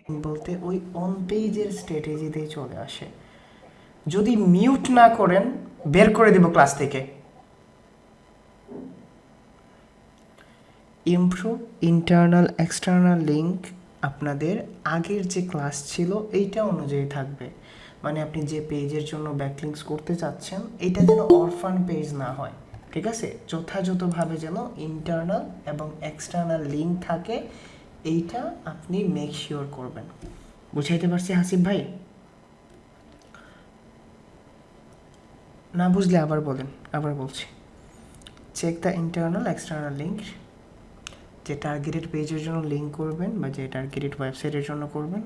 বলতে ওই অন পেজের স্ট্র্যাটেজিতেই চলে আসে। যদি মিউট না করেন বের করে দেব ক্লাস থেকে। ইমপ্রুভ ইন্টারনাল এক্সটার্নাল লিঙ্ক আপনাদের আগের যে ক্লাস ছিল এইটা অনুযায়ী থাকবে। মানে আপনি যে পেজের জন্য ব্যাকলিংকস করতে চাচ্ছেন এটা যেন অরফান পেজ না হয়, ঠিক আছে? যথাযথভাবে যেন ইন্টারনাল এবং এক্সটার্নাল লিঙ্ক থাকে, এইটা আপনি মেক শিওর করবেন। বুঝাইতে পারছি হাসিব ভাই? না বুঝলে আবার বলেন, আবার বলছি। Check the internal external link, যে টার্গেটেড পেজের জন্য লিঙ্ক করবেন বা যে টার্গেটেড ওয়েবসাইটের জন্য করবেন,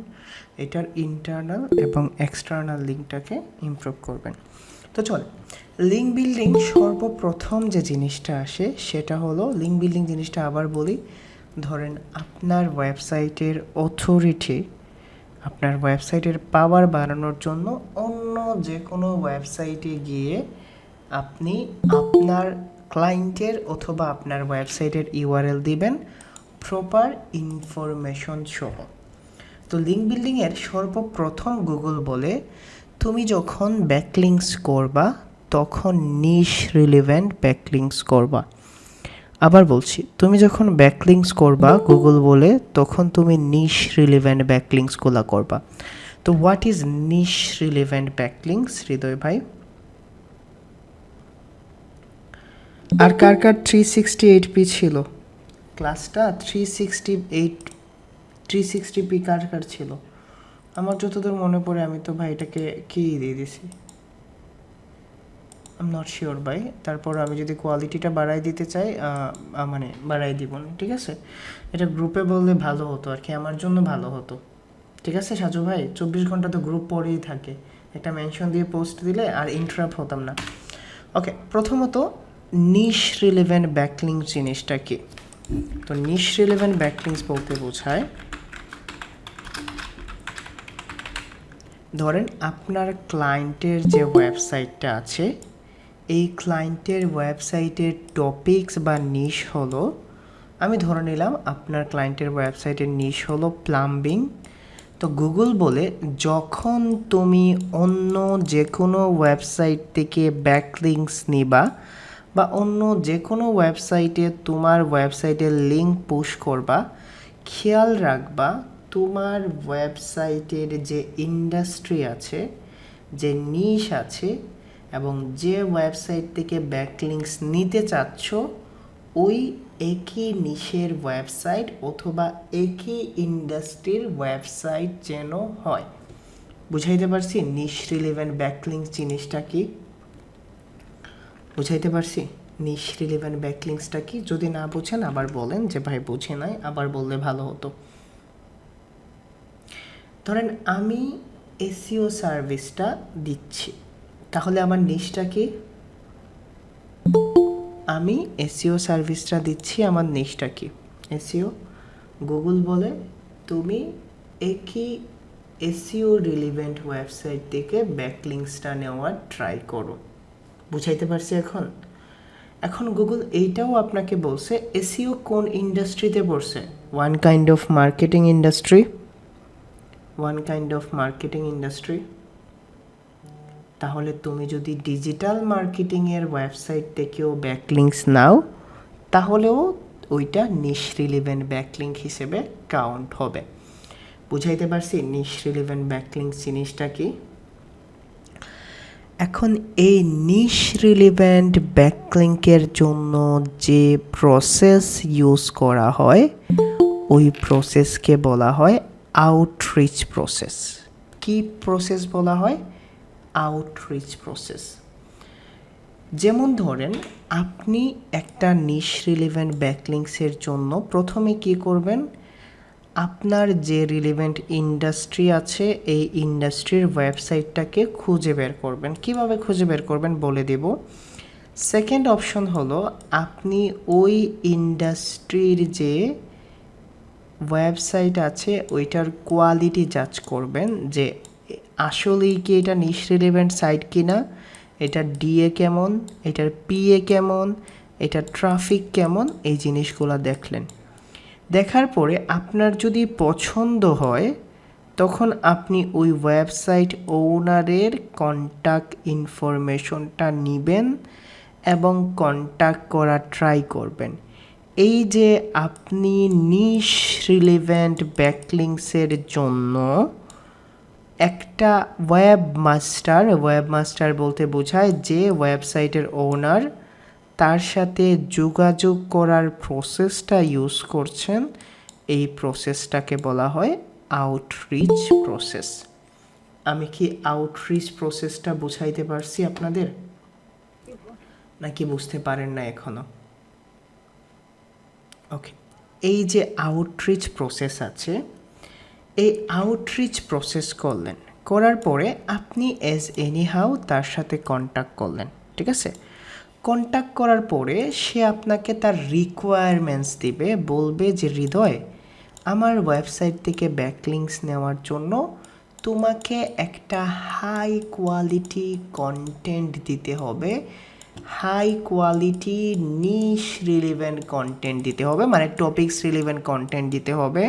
এটার ইন্টারনাল এবং এক্সটার্নাল লিঙ্কটাকে ইমপ্রুভ করবেন। তো চল, লিঙ্ক বিল্ডিং সর্বপ্রথম যে জিনিসটা আসে সেটা হলো, লিঙ্ক বিল্ডিং জিনিসটা আবার বলি, ধরেন আপনার ওয়েবসাইটের অথরিটি, আপনার ওয়েবসাইটের পাওয়ার বাড়ানোর জন্য অন্য যে কোনো ওয়েবসাইটে গিয়ে আপনি আপনার ক্লায়েন্টের অথবা আপনার ওয়েবসাইটের ইউআরএল দিবেন প্রপার ইনফরমেশন সহ। তো লিঙ্ক বিল্ডিংয়ের সর্বপ্রথম গুগল বলে তুমি যখন ব্যাকলিংকস করবা তখন নিশ রিলেভেন্ট ব্যাকলিংকস করবা। আবার বলছি, তুমি যখন ব্যাকলিংকস করবা গুগল বলে তখন তুমি নিশ রিলেভেন্ট ব্যাকলিংকসগুলো করবা। তো what is niche relevant backlinks, হৃদয় ভাই? আর কার কার 368p ছিল ক্লাসটা? 360p কার কার ছিল? আমার যতদূর মনে পড়ে আমি তো ভাই এটাকে কি দিয়ে দিছি, আই এম নট শিওর ভাই। তারপর আমি যদি কোয়ালিটিটা বাড়াই দিতে চাই মানে বাড়াই দিব না, ঠিক আছে? এটা গ্রুপে বললে ভালো হতো আর কি, আমার জন্য ভালো হতো, ঠিক আছে সাজু ভাই? 24 ঘন্টা তো গ্রুপ পড়েই থাকে, একটা মেনশন দিয়ে পোস্ট দিলে আর ইন্টারাপ্ট হতাম না। ওকে, প্রথমত নিশ রিলেভেন্ট ব্যাকলিংক জিনিসটা কি? তো নিশ রিলেভেন্ট ব্যাকলিংকস বলতে বোঝায়, ধরেন আপনার ক্লায়েন্টের যে ওয়েবসাইটটা আছে এই ক্লায়েন্টের ওয়েবসাইটের টপিকস বা নিশ হলো, আমি ধরে নিলাম আপনার ক্লায়েন্টের ওয়েবসাইটের নিশ হলো প্লাম্বিং। তো গুগল বলে যখন তুমি অন্য যে কোনো ওয়েবসাইট থেকে ব্যাকলিংকস নিবা বা অন্য যে কোনো ওয়েবসাইটে তোমার ওয়েবসাইটের লিঙ্ক পুশ করবা, খেয়াল রাখবা তোমার ওয়েবসাইটের যে ইন্ডাস্ট্রি আছে, যে নিশ আছে এবং যে ওয়েবসাইট থেকে ব্যাকলিংকস নিতে চাচ্ছ ওই একই নিশের ওয়েবসাইট অথবা একই ইন্ডাস্ট্রির ওয়েবসাইট যেন হয়। বুঝাইতে পারছি নিশ রিলেভেন্ট ব্যাকলিংকস জিনিসটা কি? বুঝাইতে পারছি নিশ রিলেভেন্ট ব্যাকলিংকসটা কি? যদি না বুঝেন আবার বলেন যে ভাই বুঝে নাই, আবার বললে ভালো হতো। ধরেন আমি এসইও সার্ভিসটা দিচ্ছি, তাহলে আমার নিশটা কি? আমি এসইও সার্ভিসটা দিচ্ছি, আমার নিশটা কি? এসইও। গুগল বলে তুমি একই এসইও রিলেভেন্ট ওয়েবসাইট থেকে ব্যাকলিংকসটা নেওয়ার ট্রাই করো। বুঝাইতে পারছি এখন? এখন গুগল এইটাও আপনাকে বলছে এসইও কোন ইন্ডাস্ট্রিতে পড়ছে? One kind of marketing industry, one kind of marketing industry. তাহলে তুমি যদি ডিজিটাল মার্কেটিংয়ের ওয়েবসাইট থেকেও ব্যাকলিংকস নাও তাহলেও ওইটা নিশ রিলেভেন্ট ব্যাকলিংক হিসেবে কাউন্ট হবে। বুঝাইতে পারছি নিশ রিলেভেন্ট ব্যাকলিংক জিনিসটা কি? এখন এই নিশ রিলেভেন্ট ব্যাকলিংকের জন্য যে প্রসেস ইউজ করা হয় ওই প্রসেসকে বলা হয় আউটরিচ প্রসেস। কি প্রসেস বলা হয়? Outreach process. যেমন ধরেন আপনি একটা নিশ রিলেভেন্ট ব্যাকলিংকসের জন্য প্রথমে কি করবেন? আপনার যে রিলেভেন্ট ইন্ডাস্ট্রি আছে এই ইন্ডাস্ট্রির ওয়েবসাইটটাকে খুঁজে বের করবেন। কিভাবে খুঁজে বের করবেন বলে দেব। সেকেন্ড অপশন হলো আপনি ওই ইন্ডাস্ট্রির যে ওয়েবসাইট আছে ওইটার কোয়ালিটি জাজ করবেন যে আসলেই কি এটা নিশ রিলেভেন্ট সাইট কিনা, এটার ডিএ কেমন, এটার পিএ কেমন, এটার ট্রাফিক কেমন, এই জিনিসগুলো দেখলেন। দেখার পরে আপনার যদি পছন্দ হয় তখন আপনি ওই ওয়েবসাইট ওনারের কন্ট্যাক্ট ইনফরমেশনটা নেবেন এবং কন্ট্যাক্ট করার ট্রাই করবেন। এই যে আপনি নিশ রিলেভেন্ট ব্যাকলিংসের জন্য একটা ওয়েবমাস্টার বলতে বোঝায় যে ওয়েবসাইটের ওনার, তার সাথে যোগাযোগ করার প্রসেসটা ইউজ করছেন, এই প্রসেসটাকে বলা হয় আউটরিচ প্রসেস। আমি কি আউটরিচ প্রসেসটা বুঝাইতে পারছি আপনাদের, নাকি বুঝতে পারেন না এখনো? ওকে, এই যে আউটরিচ প্রসেস আছে, এই আউটরিচ প্রসেস করার পরে আপনি এজ এনিহাউ তার সাথে কন্ট্যাক্ট করলেন, ঠিক আছে? কন্ট্যাক্ট করার পরে সে আপনাকে তার রিকোয়ারমেন্টস দিবে, বলবে যে হৃদয়, আমার ওয়েবসাইট থেকে ব্যাকলিংকস নেওয়ার জন্য তোমাকে একটা হাই কোয়ালিটি কন্টেন্ট দিতে হবে, হাই কোয়ালিটি নিশ রিলেভেন্ট কন্টেন্ট দিতে হবে, মানে টপিকস রিলেভেন্ট কন্টেন্ট দিতে হবে,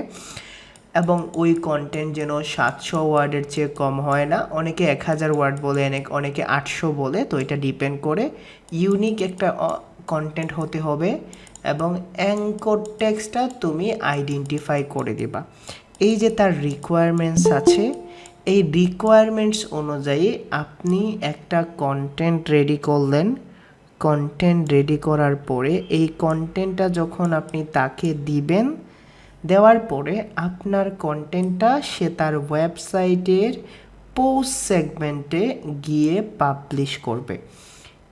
এবং ওই কন্টেন্ট যেন 700 ওয়ার্ডের চেয়ে কম হয় না। অনেকে 1000 ওয়ার্ড বলে, অনেকে 800 বলে, তো এটা ডিপেন্ড করে। ইউনিক একটা কন্টেন্ট হতে হবে এবং অ্যাঙ্কর টেক্সটটা তুমি আইডেন্টিফাই করে দিবা। এই যে তার রিকোয়ারমেন্টস আছে, এই রিকোয়ারমেন্টস অনুযায়ী আপনি একটা কন্টেন্ট রেডি করলেন। কন্টেন্ট রেডি করার পরে এই কন্টেন্টটা যখন আপনি তাকে দিবেন, দেওয়ার পরে আপনার কন্টেন্টটা সে তার ওয়েবসাইটের পোস্ট সেগমেন্টে গিয়ে পাবলিশ করবে।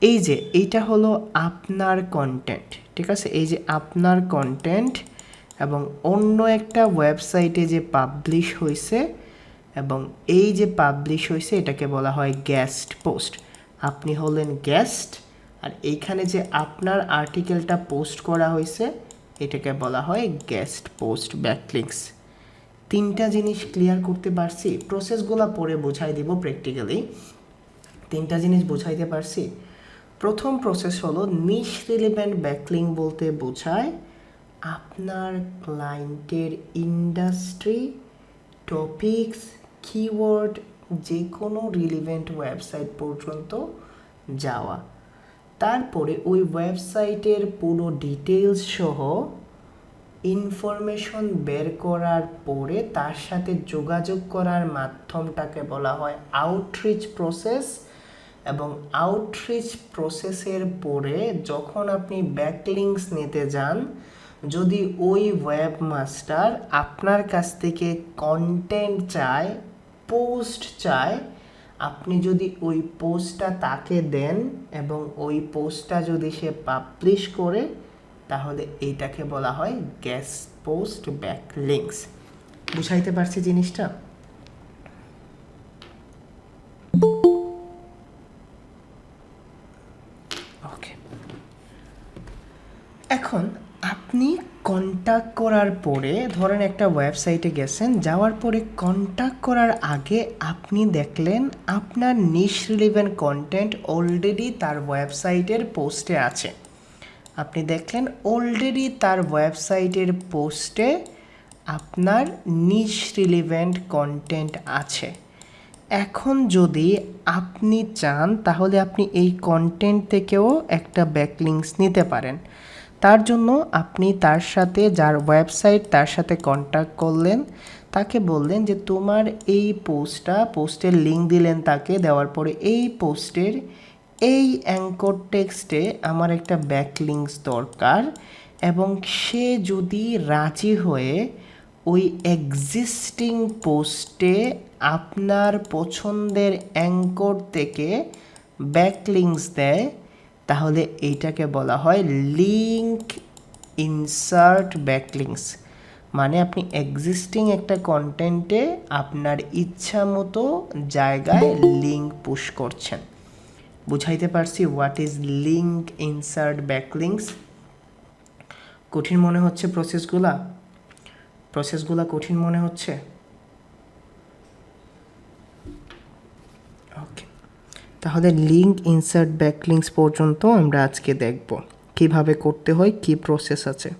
এই যে এইটা হলো আপনার কন্টেন্ট, ঠিক আছে? এই যে আপনার কন্টেন্ট এবং অন্য একটা ওয়েবসাইটে যে পাবলিশ হয়েছে, এবং এই যে পাবলিশ হয়েছে এটাকে বলা হয় গেস্ট পোস্ট। আপনি হলেন গেস্ট, আর এইখানে যে আপনার আর্টিকেলটা পোস্ট করা হয়েছে এটাকে বলা হয় গেস্ট পোস্ট ব্যাকলিংকস। তিনটা জিনিস ক্লিয়ার করতে পারছি? প্রসেসগুলো পরে বোঝাই দিব প্র্যাকটিক্যালি। তিনটা জিনিস বোঝাইতে পারছি। প্রথম প্রসেস হলো নিশ রিলেভেন্ট ব্যাকলিংক বলতে বোঝায় আপনার ক্লায়েন্টের ইন্ডাস্ট্রি, টপিকস, কিওয়ার্ড, যে কোনো রিলেভেন্ট ওয়েবসাইট পর্যন্ত যাওয়া। তারপরে ওই ওয়েবসাইটের পুরো ডিটেলস সহ ইনফরমেশন বের করার পরে তার সাথে যোগাযোগ করার মাধ্যমটাকে বলা হয় আউটরিচ প্রসেস। এবং আউটরিচ প্রসেসের পরে যখন আপনি ব্যাকলিংকস নিতে যান, যদি ওই ওয়েবমাস্টার আপনার কাছ থেকে কন্টেন্ট চায়, পোস্ট চায়, আপনি যদি ওই পোস্টটা তাকে দেন এবং ওই পোস্টটা যদি সে পাবলিশ করে, তাহলে এইটাকে বলা হয় গেস্ট পোস্ট ব্যাকলিংকস। বুঝাইতে পারছি জিনিসটা? ওকে, এখন আপনি কন্ট্যাক্ট করার পরে, ধরেন একটা ওয়েবসাইটে গেছেন, যাওয়ার পরে কন্ট্যাক্ট করার আগে আপনি দেখলেন আপনার নিশ রিলেভেন্ট কন্টেন্ট অলরেডি তার ওয়েবসাইটের পোস্টে আছে। আপনি দেখলেন অলরেডি তার ওয়েবসাইটের পোস্টে আপনার নিশ রিলেভেন্ট কন্টেন্ট আছে। এখন যদি আপনি চান তাহলে আপনি এই কন্টেন্ট থেকেও একটা ব্যাকলিংকস নিতে পারেন। তার জন্য আপনি তার সাথে, যার ওয়েবসাইট, তার সাথে কন্ট্যাক্ট করলেন, তাকে বললেন যে তোমার এই পোস্টের লিঙ্ক দিলেন তাকে, দেওয়ার পরে এই পোস্টের এই অ্যাঙ্কর টেক্সটে আমার একটা ব্যাকলিংকস দরকার, এবং সে যদি রাজি হয়ে ওই এক্সিস্টিং পোস্টে আপনার পছন্দের অ্যাঙ্কর থেকে ব্যাকলিংকস দেয়, তাহলে এইটাকে বলা হয় লিঙ্ক ইনসার্ট ব্যাকলিংকস। মানে আপনি এক্সিস্টিং একটা কন্টেন্টে আপনার ইচ্ছা মতো জায়গায় লিঙ্ক পুশ করছেন। বুঝাইতে পারছি what is link insert backlinks? কঠিন মনে হচ্ছে প্রসেসগুলা কঠিন মনে হচ্ছে? ওকে, তাহলে লিঙ্ক ইনসার্ট ব্যাকলিংকস পর্যন্ত আমরা আজকে দেখব কিভাবে করতে হয়, কি প্রসেস আছে।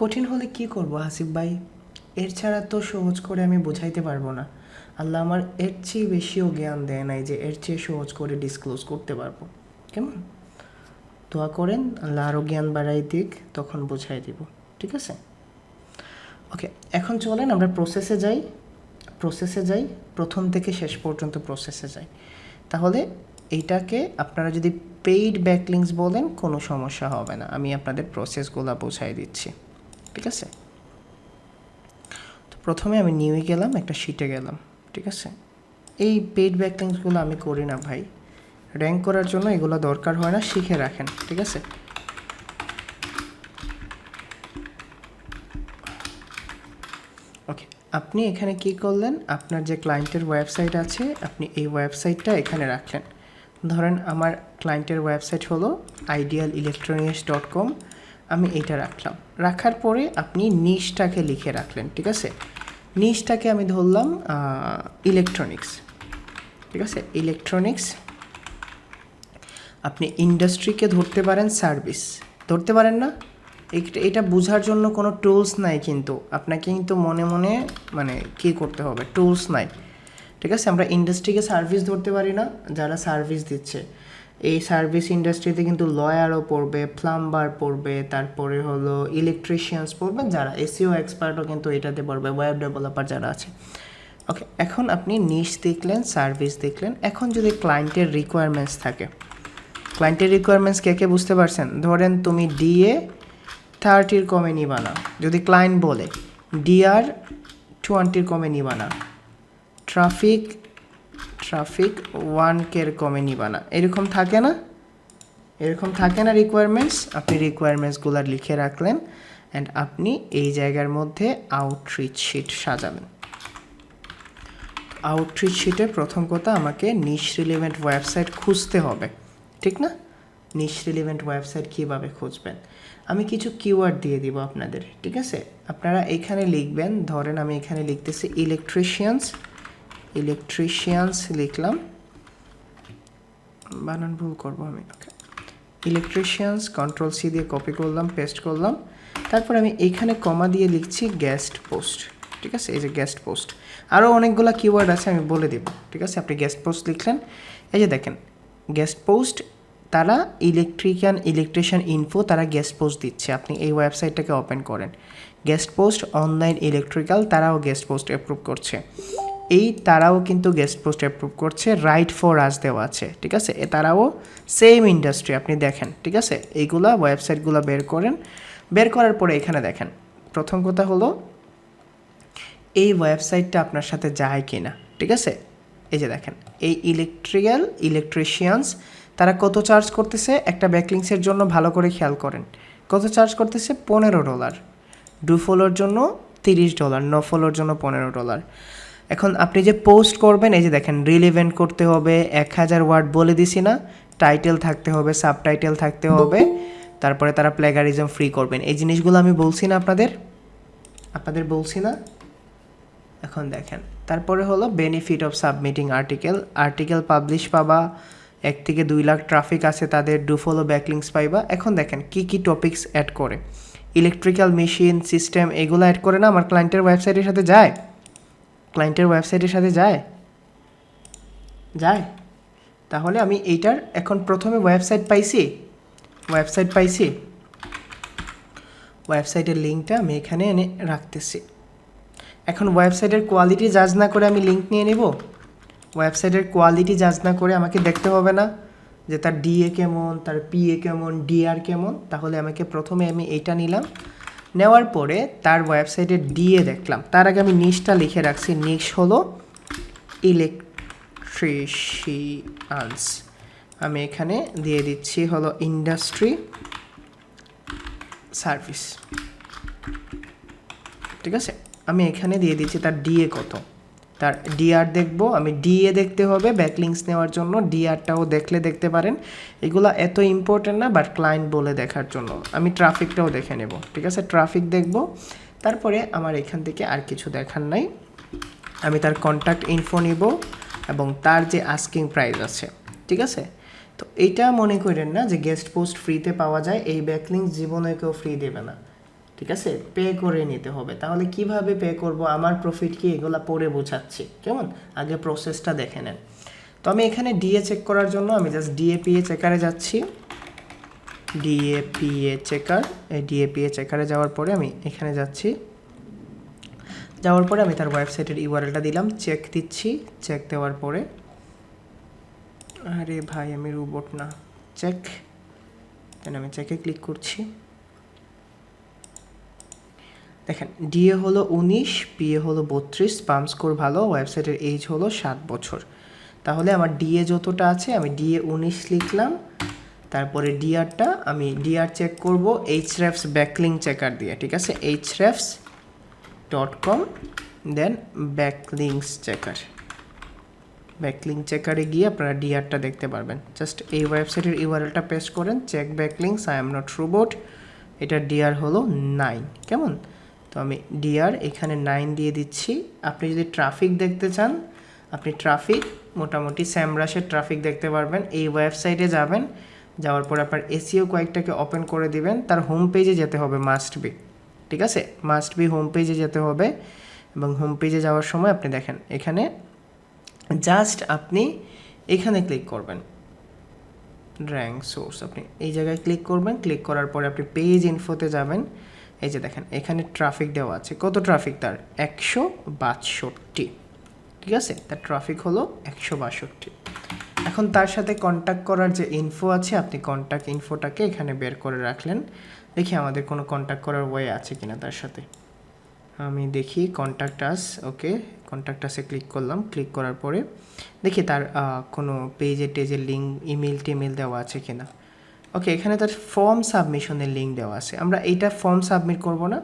কঠিন হলে কি করব হাসিব ভাই? এর ছাড়া তো সহজ করে আমি বোঝাইতে পারবো না। আল্লাহ আমার এর চেয়ে বেশিও জ্ঞান দেয় নাই যে এর চেয়ে সহজ করে ডিসক্লোজ করতে পারবো। কেমন? দোয়া করেন আল্লাহ আরও জ্ঞান বাড়াই দিক, তখন বোঝাই দিব। ঠিক আছে? ওকে, এখন চলেন আমরা প্রসেসে যাই, প্রথম থেকে শেষ পর্যন্ত প্রসেসে যাই। তাহলে এইটাকে আপনারা যদি পেইড ব্যাকলিংস বলেন কোনো সমস্যা হবে না, আমি আপনাদের প্রসেসগুলো বোঝাই দিচ্ছি। ঠিক আছে? তো প্রথমে আমি নিউয়ে গেলাম, একটা শিটে গেলাম। ঠিক আছে? এই পেইড ব্যাকলিংসগুলো আমি করি না ভাই, র্যাঙ্ক করার জন্য এগুলো দরকার হয় না, শিখে রাখেন। ঠিক আছে? ওকে, আপনি এখানে কি করলেন, আপনার যে ক্লায়েন্টের ওয়েবসাইট আছে আপনি এই ওয়েবসাইটটা এখানে রাখলেন। ধরেন আমার ক্লায়েন্টের ওয়েবসাইট হলো idealelectronics.com, আমি এইটা রাখলাম। রাখার পরে আপনি নিশটাকে লিখে রাখলেন। ঠিক আছে? নিশটাকে আমি ধরলাম ইলেকট্রনিক্স। ঠিক আছে? ইলেকট্রনিক্স। আপনি ইন্ডাস্ট্রিকে ধরতে পারেন সার্ভিস, ধরতে পারেন না? এটা বোঝার জন্য কোনো টুলস নাই, কিন্তু আপনাকে কিন্তু মনে মনে মানে কী করতে হবে, টুলস নাই। ঠিক আছে? আমরা ইন্ডাস্ট্রিকে সার্ভিস ধরতে পারি না, যারা সার্ভিস দিচ্ছে এই সার্ভিস ইন্ডাস্ট্রিতে কিন্তু লয়ারও পড়বে, প্লাম্বার পড়বে, তারপরে হলো ইলেকট্রিশিয়ানস পড়বেন, যারা এসইও এক্সপার্টও কিন্তু এটাতে পড়বে, ওয়েব ডেভেলপার যারা আছে। ওকে, এখন আপনি নিশ দেখলেন, সার্ভিস দেখলেন। এখন যদি ক্লায়েন্টের রিকোয়ারমেন্টস থাকে, ক্লায়েন্টের রিকোয়ারমেন্টস কে কে বুঝতে পারছেন? ধরেন তুমি ডিএ 30 কমে নিবা না, যদি ক্লায়েন্ট বলে ডিআর 20 কমে নিবা না, ট্রাফিক 1K কমে নিবা না, এরকম থাকে না? এরকম থাকে না রিকোয়ারমেন্টস? আপনি রিকোয়ারমেন্টসগুলো লিখে রাখলেন অ্যান্ড আপনি এই জায়গার মধ্যে আউটরিচ শিট সাজাবেন। আউটরিচ শিটে প্রথম কথা আমাকে নিশ রিলেভেন্ট ওয়েবসাইট খুঁজতে হবে, ঠিক না? নিশ রিলেভেন্ট ওয়েবসাইট কীভাবে খুঁজবেন? আমি কিছু কিওয়ার্ড দিয়ে দিব আপনাদের। ঠিক আছে? আপনারা এখানে লিখবেন, ধরেন আমি এখানে লিখতেছি ইলেকট্রিশিয়ানস লিখলাম, বানান ভুল করবো আমি। ওকে, ইলেকট্রিশিয়ানস, Ctrl+C দিয়ে কপি করলাম, পেস্ট করলাম। তারপর আমি এইখানে কমা দিয়ে লিখছি গেস্ট পোস্ট। ঠিক আছে? এই যে গেস্ট পোস্ট, আরও অনেকগুলো কিওয়ার্ড আছে আমি বলে দেব। ঠিক আছে? আপনি গেস্ট পোস্ট লিখলেন, এই যে দেখেন গেস্ট পোস্ট, তারা ইলেকট্রিশিয়ান ইনফো, তারা গেস্ট পোস্ট দিচ্ছে। আপনি এই ওয়েবসাইটটাকে ওপেন করেন, গেস্ট পোস্ট অনলাইন ইলেকট্রিক্যাল, তারাও গেস্ট পোস্ট অ্যাপ্রুভ করছে। তারাও কিন্তু গেস্ট পোস্ট অ্যাপ্রুভ করছে, রাইট ফর আস দেওয়া আছে। ঠিক আছে? তারাও সেম ইন্ডাস্ট্রি, আপনি দেখেন। ঠিক আছে? এইগুলা ওয়েবসাইটগুলো বের করেন, বের করার পরে এখানে দেখেন প্রথম কথা হলো এই ওয়েবসাইটটা আপনার সাথে যায় কি না। ঠিক আছে? এই যে দেখেন এই ইলেকট্রিশিয়ানস তারা কত চার্জ করতেছে একটা ব্যাকলিংসের জন্য, ভালো করে খেয়াল করেন। কত চার্জ করতেছে? $15। ডু ফলোর জন্য $30, নো ফলোর জন্য $15। এখন আপনি যে পোস্ট করবেন, এই যে দেখেন রিলেভেন্ট করতে হবে, 1000 ওয়ার্ড বলে দিছি না, টাইটেল থাকতে হবে, সাবটাইটেল থাকতে হবে, তারপরে তারা প্লেগারিজম ফ্রি করবেন। এই জিনিসগুলো আমি বলছি না আপনাদের বলছি না? এখন দেখেন তারপরে হলো benefit of submitting article publish পাবা, 1 থেকে 2 লাখ ট্রাফিক আছে তাদের, ডু ফলো ব্যাকলিংস পাইবা। এখন দেখেন কি টপিকস অ্যাড করে, ইলেকট্রিক্যাল মেশিন সিস্টেম, এগুলো অ্যাড করে না আমার ক্লায়েন্টের ওয়েবসাইটের সাথে যায়? ক্লায়েন্টের ওয়েবসাইটের সাথে যায়? তাহলে আমি এইটার এখন প্রথমে ওয়েবসাইট পাইছি, ওয়েবসাইটের লিঙ্কটা আমি এখানে এনে রাখতেছি। এখন ওয়েবসাইটের কোয়ালিটি জাজ না করে আমি লিঙ্ক নিয়ে নেব? ওয়েবসাইটের কোয়ালিটি জাজ না করে আমাকে দেখতে হবে না যে তার ডিএ কেমন, তার পিএ কেমন, ডিআর কেমন? তাহলে প্রথমে আমি এইটা নিলাম, নেওয়ার পরে তার ওয়েবসাইটের ডিএ দেখলাম। তার আগে আমি নিশটা লিখে রাখছি, নিশ হলো ইলেকট্রিশিয়ানস, আমি এখানে দিয়ে দিচ্ছি হলো ইন্ডাস্ট্রি সার্ভিস। ঠিক আছে? আমি এখানে দিয়ে দিচ্ছি তার ডিএ কত, তার ডিআর দেখবো। আমি ডিএ দেখতে হবে ব্যাকলিংস নেওয়ার জন্য, ডিআরটাও দেখতে পারেন। এগুলো এত ইম্পর্টেন্ট না, বাট ক্লায়েন্ট বলে দেখার জন্য। আমি ট্রাফিকটাও দেখে নেব। ঠিক আছে? ট্রাফিক দেখব। তারপরে আমার এখান থেকে আর কিছু দেখার নাই, আমি তার কন্ট্যাক্ট ইনফো নিব এবং তার যে আস্কিং প্রাইস আছে। ঠিক আছে? তো এইটা মনে করেন না যে গেস্ট পোস্ট ফ্রিতে পাওয়া যায়, এই ব্যাকলিংস জীবনে কেউ ফ্রি দেবে না। ঠিক আছে, পে করে নিতে হবে। তাহলে কিভাবে পে করব, আমার প্রফিট কি, এগুলো পরে বোঝাচ্ছি, কেমন? আগে প্রসেসটা দেখে নেন। তো আমি এখানে ডিএ চেক করার জন্য আমি জাস্ট ডিএপিএ চেকারে যাচ্ছি, ডিএপিএ চেকার। এই ডিএপিএ চেকারে যাওয়ার পরে আমি এখানে যাচ্ছি, যাওয়ার পরে আমি তার ওয়েবসাইটের ইউআরএলটা দিলাম, চেক দিচ্ছি। চেক দেওয়ার পরে, আরে ভাই আমি রোবট না, চেক, দেন আমি চেকে ক্লিক করছি। দেখেন ডিএ হলো 19, পিএ হলো 32, পাম্প স্কোর ভালো, ওয়েবসাইটের এজ হলো 7 বছর। তাহলে আমার ডিএ যতটা আছে আমি ডিএ 19 লিখলাম, তারপরে ডিআরটা আমি ডিআর চেক করব এইচরেফস ব্যাকলিঙ্ক চেকার দিয়ে, ঠিক আছে, hrefs.com, then backlinks checker. Backlink চেকারে গিয়ে আপনারা ডিআরটা দেখতে পারবেন। জাস্ট এই ওয়েবসাইটের ইউআরএলটা পেস্ট করেন, check backlinks, I am not robot, এটার ডিআর হলো 9, কেমন? তো আমি ডিআর এখানে 9 দিয়ে দিচ্ছি। আপনি যদি ট্রাফিক দেখতে চান, আপনি ট্রাফিক মোটামুটি স্যামরাশের ট্রাফিক দেখতে পারবেন। এই ওয়েবসাইটে যাবেন, যাওয়ার পর আপনার এসইও কয়েকটাকে ওপেন করে দিবেন, তার হোম পেজে যেতে হবে, মাস্ট বি, ঠিক আছে, মাস্ট বি হোম পেজে যেতে হবে। এবং হোম পেজে যাওয়ার সময় আপনি দেখেন এখানে জাস্ট আপনি এখানে ক্লিক করবেন, র্যাঙ্ক সোর্স, আপনি এই জায়গায় ক্লিক করবেন। ক্লিক করার পরে আপনি পেজ ইনফোতে যাবেন, এই যে দেখেন এখানে ট্রাফিক দেওয়া আছে। কত ট্রাফিক তার? 162, ঠিক আছে, তার ট্রাফিক হলো 162। এখন তার সাথে কন্ট্যাক্ট করার যে ইনফো আছে, আপনি কন্ট্যাক্ট ইনফোটাকে এখানে বের করে রাখলেন। দেখি আমাদের কোনো কন্ট্যাক্ট করার ওয়ে আছে কিনা তার সাথে। আমি দেখি কন্ট্যাক্ট আস, ওকে, কন্ট্যাক্ট আসে ক্লিক করলাম। ক্লিক করার পরে দেখি তার কোনো পেজে টেজের লিঙ্ক, ইমেল টিমেল দেওয়া আছে কিনা। ওকে, এখানে তার ফর্ম সাবমিশনের লিঙ্ক দেওয়া আছে। আমরা এইটা ফর্ম সাবমিট করব না,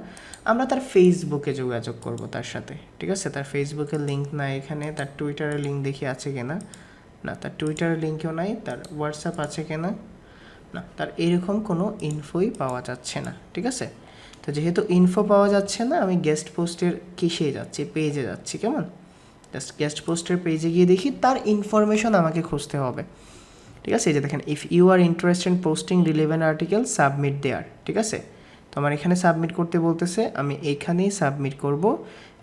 আমরা তার ফেসবুকে যোগাযোগ করব তার সাথে, ঠিক আছে। তার ফেসবুকের লিঙ্ক নাই এখানে, তার টুইটারের লিঙ্ক দেখি আছে কিনা, না তার টুইটারের লিঙ্কও নাই। তার হোয়াটসঅ্যাপ আছে কিনা, না তার এরকম কোনো ইনফোই পাওয়া যাচ্ছে না, ঠিক আছে। তো যেহেতু ইনফো পাওয়া যাচ্ছে না, আমি গেস্ট পোস্টের কিসে যাচ্ছি, পেজে যাচ্ছি, কেমন? জাস্ট গেস্ট পোস্টের পেজে গিয়ে দেখি তার ইনফরমেশন আমাকে খুঁজতে হবে, ঠিক আছে। এই যে দেখেন, if you are interested in posting relevant article submit there, ঠিক আছে। তো আমার এখানে সাবমিট করতে বলতেছে, আমি এইখানেই সাবমিট করব।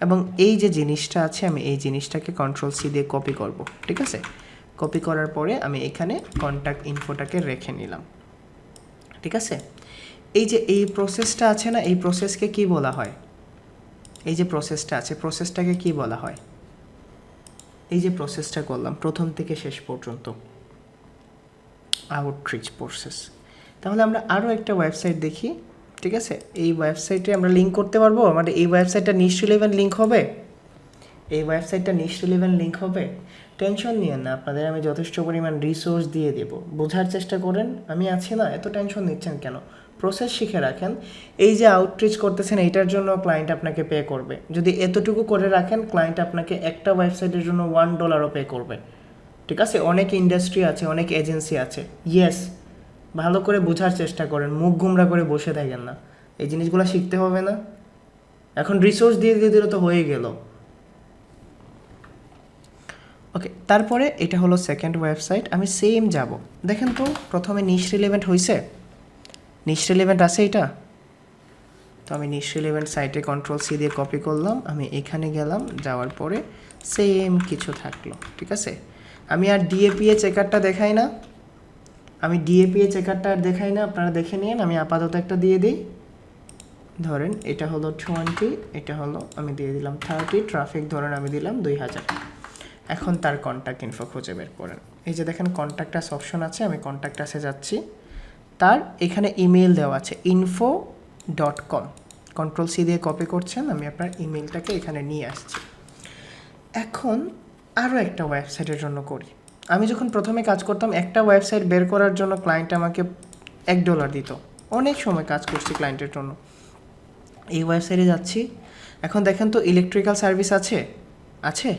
এবং এই যে জিনিসটা আছে, আমি এই জিনিসটাকে Ctrl+C দিয়ে কপি করব, ঠিক আছে। কপি করার পরে আমি এখানে কন্ট্যাক্ট ইনফোটাকে রেখে নিলাম, ঠিক আছে। এই যে এই প্রসেসটা আছে না, এই প্রসেসকে কি বলা হয়? এই যে প্রসেসটা আছে, প্রসেসটাকে কি বলা হয়? এই যে প্রসেসটা করলাম প্রথম থেকে শেষ পর্যন্ত, আউটরিচ প্রসেস। তাহলে আমরা আরও একটা ওয়েবসাইট দেখি, ঠিক আছে। এই ওয়েবসাইটে আমরা লিঙ্ক করতে পারবো, মানে এই ওয়েবসাইটটা নিশ রিলেভেন্ট লিঙ্ক হবে, এই ওয়েবসাইটটা নিশ রিলেভেন্ট লিঙ্ক হবে। টেনশন নিয়েন না, আপনাদের আমি যথেষ্ট পরিমাণ রিসোর্স দিয়ে দেব, বোঝার চেষ্টা করেন, আমি আছি না, এত টেনশন নিচ্ছেন কেন? প্রসেস শিখে রাখেন। এই যে আউটরিচ করতেছেন, এইটার জন্য ক্লায়েন্ট আপনাকে পে করবে। যদি এতটুকু করে রাখেন, ক্লায়েন্ট আপনাকে একটা ওয়েবসাইটের জন্য $1 পে করবে, ঠিক আছে। অনেক ইন্ডাস্ট্রি আছে, অনেক এজেন্সি আছে, ইয়েস, ভালো করে বোঝার চেষ্টা করেন, মুখ গুমরা করে বসে থাকেন না। এই জিনিসগুলো শিখতে হবে না? এখন রিসোর্স দিয়ে দিয়ে দিলে তো হয়ে গেল। ওকে, তারপরে এটা হলো সেকেন্ড ওয়েবসাইট, আমি সেম যাব। দেখেন তো প্রথমে নিশ রিলেভেন্ট হয়েছে, নিশ রিলেভেন্ট আছে এটা। তো আমি নিশ রিলেভেন্ট সাইটে Ctrl+C দিয়ে কপি করলাম, আমি এখানে গেলাম, যাওয়ার পরে সেম কিছু থাকলো, ঠিক আছে। আমি আর ডিএপিএ চেকারটা দেখাই না, আমি ডিএপিএ চেকারটা আর দেখাই না, আপনারা দেখে নিন। আমি আপাতত একটা দিয়ে দিই, ধরেন এটা হলো 20, এটা হলো আমি দিয়ে দিলাম 30, ট্রাফিক ধরেন আমি দিলাম 2000। এখন তার কন্ট্যাক্ট ইনফো খুঁজে বের করেন। এই যে দেখেন কন্ট্যাক্ট আস অপশন আছে, আমি কন্ট্যাক্ট আসে যাচ্ছি। তার এখানে ইমেল দেওয়া আছে info.com, Ctrl+C দিয়ে কপি করছেন, আমি আপনার ইমেলটাকে এখানে নিয়ে আসছি। এখন আরও একটা ওয়েবসাইটের জন্য করি। আমি যখন প্রথমে কাজ করতাম, একটা ওয়েবসাইট বের করার জন্য ক্লায়েন্ট আমাকে $1 দিত, অনেক সময় কাজ করছি ক্লায়েন্টের জন্য। এই ওয়েবসাইটে যাচ্ছি, এখন দেখেন তো ইলেকট্রিক্যাল সার্ভিস আছে, আছে,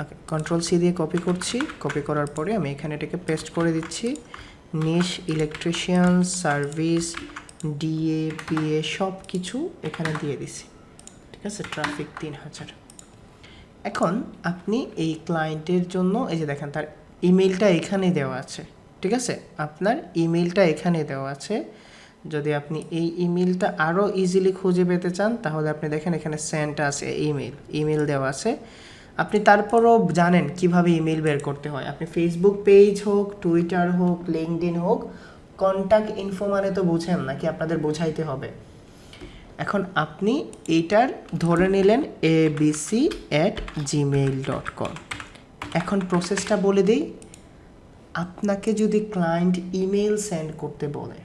ওকে। Ctrl+C দিয়ে কপি করছি, কপি করার পরে আমি এখানে এটাকে পেস্ট করে দিচ্ছি, নিশ ইলেকট্রিশিয়ান সার্ভিস ডিএপিএ সব কিছু এখানে দিয়ে দিছি, ঠিক আছে। ট্রাফিক 3000। এখন আপনি এই ক্লায়েন্টের জন্য এই যে দেখেন তার ইমেলটা এখানে দেওয়া আছে, ঠিক আছে, আপনার ইমেলটা এখানে দেওয়া আছে। যদি আপনি এই ইমেলটা আরও ইজিলি খুঁজে পেতে চান তাহলে আপনি দেখেন এখানে সেন্ট আছে ইমেল দেওয়া আছে। আপনি তারপরও জানেন কিভাবে ইমেল বের করতে হয়। আপনি ফেসবুক পেজ হোক, টুইটার হোক, লিঙ্কডইন হোক, কন্ট্যাক্ট ইনফো মানে তো বুঝেন নাকি আপনাদের বোঝাইতে হবে। এখন আপনি এইটার ধরে নিলেন abc@gmail.com। এখন প্রসেসটা বলে দিই। আপনাকে যদি ক্লায়েন্ট ইমেল সেন্ড করতে বলে,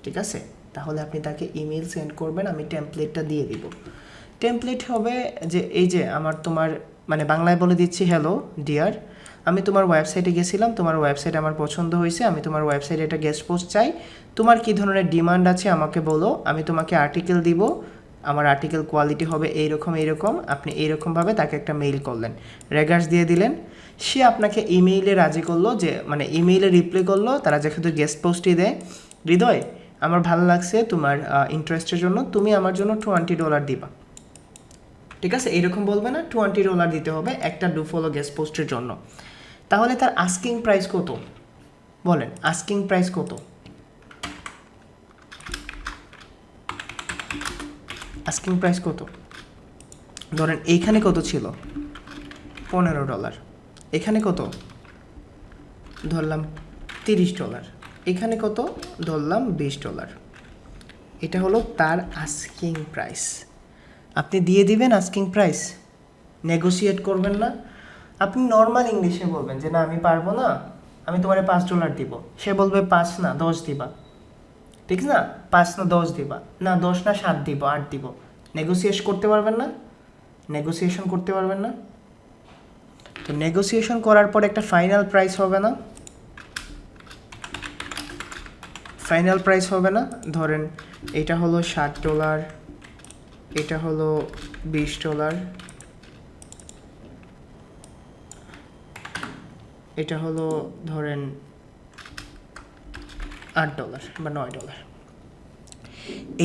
ঠিক আছে, তাহলে আপনি তাকে ইমেল সেন্ড করবেন। আমি টেমপ্লেটটা দিয়ে দিব। টেমপ্লেট হবে যে এই যে তোমার মানে বাংলায় বলে দিচ্ছি, হ্যালো ডিয়ার, আমি তোমার ওয়েবসাইটে গেছিলাম, তোমার ওয়েবসাইট আমার পছন্দ হয়েছে, আমি তোমার ওয়েবসাইটে একটা গেস্ট পোস্ট চাই, তোমার কী ধরনের ডিমান্ড আছে আমাকে বলো, আমি তোমাকে আর্টিকেল দিব, আমার আর্টিকেল কোয়ালিটি হবে এইরকম, আপনি এইরকমভাবে তাকে একটা মেইল করলেন, রেগার্স দিয়ে দিলেন। সে আপনাকে ইমেইলে রাজি করলো, যে মানে ইমেইলে রিপ্লাই করলো, তারা যেহেতু গেস্ট পোস্টই দেয়, হৃদয় আমার ভালো লাগছে তোমার ইন্টারেস্টের জন্য, তুমি আমার জন্য $20 দিবা, ঠিক আছে, এইরকম বলবে না, $20 দিতে হবে একটা ডু ফলো গেস্ট পোস্টের জন্য। তাহলে তার আস্কিং প্রাইস কত বলেন? আস্কিং প্রাইস কত? আস্কিং প্রাইস কত? ধরেন এইখানে কত ছিল? $15। এখানে কত? ধরলাম $30। এখানে কত? ধরলাম $20। এটা হলো তার আস্কিং প্রাইস। আপনি দিয়ে দিবেন আস্কিং প্রাইস, নেগোসিয়েট করবেন না। আপনি নর্মাল ইংলিশে বলবেন যে না আমি পারবো না, আমি তোমারে $5 দিব। সে বলবে 5 না 10 দিবা, ঠিক না? 5 না 10 দিবা, না 10 না 7 দিব, 8 দিব। নেগোসিয়েশন করতে পারবেন না? নেগোসিয়েশন করতে পারবেন না? তো নেগোসিয়েশন করার পর একটা ফাইনাল প্রাইস হবে না? ফাইনাল প্রাইস হবে না? ধরেন এটা হলো $60, এটা হলো $20, এটা হলো ধরেন $8 বা $9।